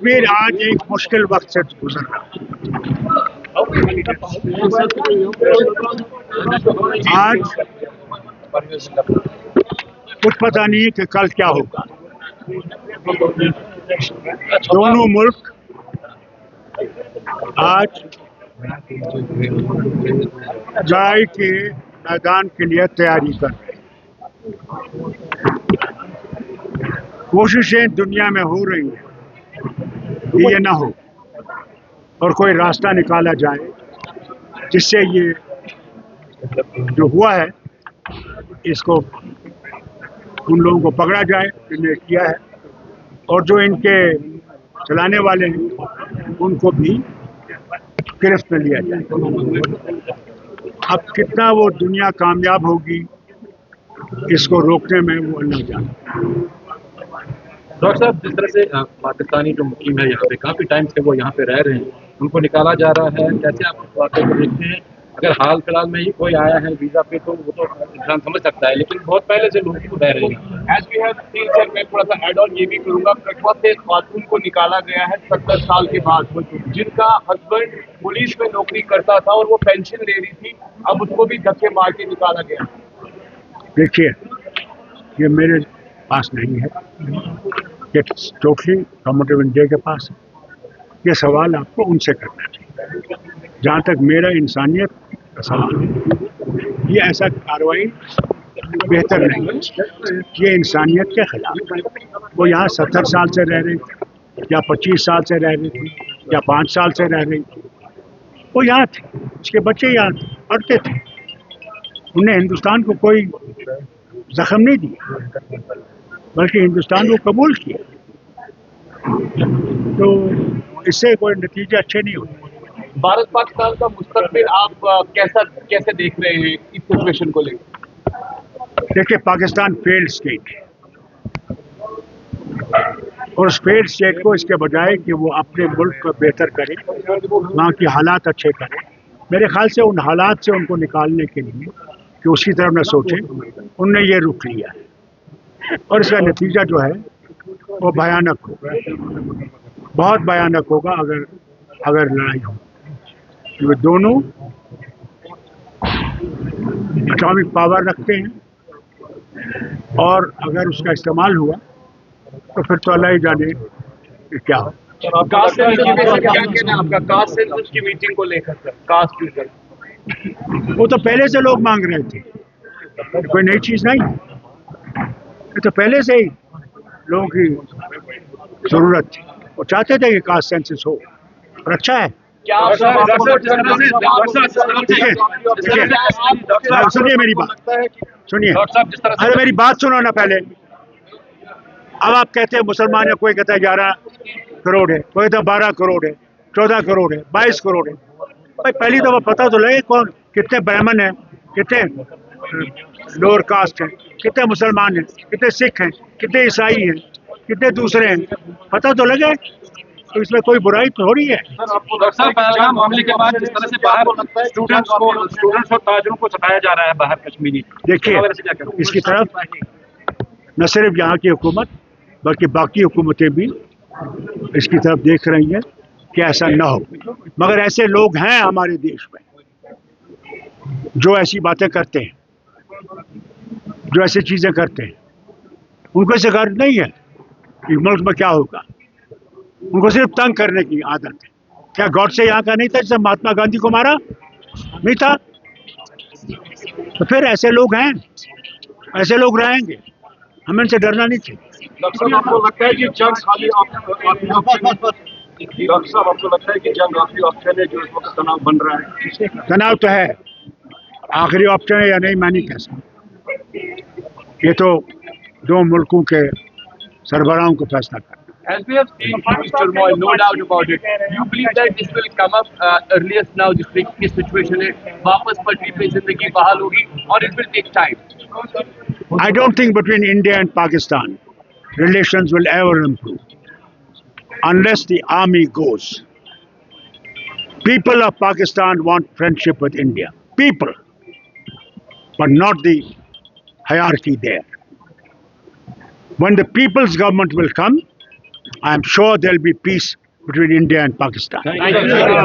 कश्मीर आज एक मुश्किल वक्त से गुजर रहा है। आज कुछ पता नहीं कि कल क्या होगा। दोनों मुल्क आज लड़ाई के मैदान के लिए तैयारी कर रहे हैं। कोशिशें दुनिया में हो रही हैं कि ये ना हो और कोई रास्ता निकाला जाए जिससे ये जो हुआ है इसको उन लोगों को पकड़ा जाए जिन्होंने किया है, और जो इनके चलाने वाले हैं उनको भी गिरफ्त में लिया जाए। अब कितना वो दुनिया कामयाब होगी इसको रोकने में, वो अल्लाह जाने। डॉक्टर साहब, जिस तरह से पाकिस्तानी जो मुकीम है यहाँ पे काफ़ी टाइम से वो यहाँ पे रह रहे हैं, उनको निकाला जा रहा है, कैसे आप इस बात को देखते हैं? अगर हाल फिलहाल में ही कोई आया है वीज़ा पे तो वो तो इंसान समझ सकता है, लेकिन बहुत पहले से लोग तो रह रहे हैं। As we have seen sir, मैं थोड़ा सा ऐड ऑन ये भी करूँगा, कठुआ से खातून को निकाला गया है 70 साल के बाद, जिनका हस्बैंड पुलिस में नौकरी करता था और वो पेंशन ले रही थी, अब उसको भी धक्के मार के निकाला गया। देखिए, ये मेरे पास नहीं है, ये टोटली गवर्नमेंट ऑफ इंडिया के पास है। ये सवाल आपको उनसे करना चाहिए। जहाँ तक मेरा इंसानियत का सवाल है, ये ऐसा कार्रवाई बेहतर नहीं है, ये इंसानियत के खिलाफ है। वो यहाँ 70 साल से रह रहे थे या 25 साल से रह रहे थे या 5 साल से रह रहे थे, वो यहाँ थे, उसके बच्चे यहाँ पढ़ते थे, उन्हें हिंदुस्तान को कोई जख्म नहीं दिया बल्कि हिंदुस्तान को कबूल किया। तो इससे कोई नतीजे अच्छे नहीं होते। भारत पाकिस्तान का मुस्तकबिल आप कैसे देख रहे हैं इस सिचुएशन को लेकर? देखिए, पाकिस्तान फेल्ड स्टेट है और उस फेल्ड स्टेट को इसके बजाय कि वो अपने मुल्क को बेहतर करे, वहाँ के हालात अच्छे करे, मेरे ख्याल से उन हालात से उनको निकालने के लिए कि उसकी तरफ न सोचे, उनने ये रुख लिया है और इसका नतीजा जो है वो भयानक होगा, बहुत भयानक होगा अगर लड़ाई हो। ये दोनों एटॉमिक पावर रखते हैं और अगर उसका इस्तेमाल हुआ तो फिर तो अल्लाह ही जाने क्या हो। कास्ट सेंसस क्या कहना है आपका कास्ट सेंसस की मीटिंग को लेकर? कास्ट यूजर वो तो पहले से लोग मांग रहे थे, कोई नई चीज नहीं, ये तो पहले से ही लोगों की जरूरत थी, वो चाहते थे कि कास्ट सेंसस हो और अच्छा है। क्या सुनिए मेरी बात, सुनिए, अरे मेरी बात सुनो ना पहले। अब आप कहते हैं मुसलमान है, कोई कहता है 11 करोड़ है, कोई कहता है 12 करोड़ है, 14 करोड़ है, 22 करोड़ है। भाई पहली दफा पता तो लगे कौन कितने ब्राह्मण हैं, कितने लोअर कास्ट हैं, कितने मुसलमान हैं, कितने सिख हैं, कितने ईसाई हैं, कितने दूसरे हैं, पता तो लगे। तो इसमें कोई बुराई थोड़ी है। पहलगाम मामले के बाद जिस तरह से बाहर स्टूडेंट्स और ताजिरों को सताया जा रहा है बाहर कश्मीरी, देखिए इसकी तरफ न सिर्फ यहाँ की हुकूमत बल्कि बाकी हुकूमतें भी इसकी तरफ देख रही हैं कि ऐसा न हो, मगर ऐसे लोग हैं हमारे देश में जो ऐसी बातें करते हैं, जो ऐसी चीजें करते हैं। उनको इससे गर्व नहीं है कि मुल्क में क्या होगा, उनको सिर्फ तंग करने की आदत है। क्या गॉडसे यहाँ का नहीं था जिसने महात्मा गांधी को मारा? नहीं था। तो फिर ऐसे लोग हैं, ऐसे लोग रहेंगे, हमें इनसे डरना नहीं चाहिए। डॉक्टर साहब, आपको लगता है कि जंग खाली डॉक्टर साहब आपको लगता है कि जंग आखिरी ऑप्शन है जो इस वक्त तनाव बन रहा है? तनाव तो है, आखिरी ऑप्शन है या नहीं मैं नहीं कह सकता, ये तो दो मुल्कों के सरबराहों को फैसला करना। As we have seen huge turmoil, no doubt about it. You believe that this will come up earliest now, जिस situation है वापस पटरी पे जिंदगी बहाल होगी, or it will take time? I don't think between India and Pakistan relations will ever improve unless the army goes. People of Pakistan want friendship with India, people, but not the hierarchy there. When the people's government will come, I am sure there will be peace between India and Pakistan. Thank you.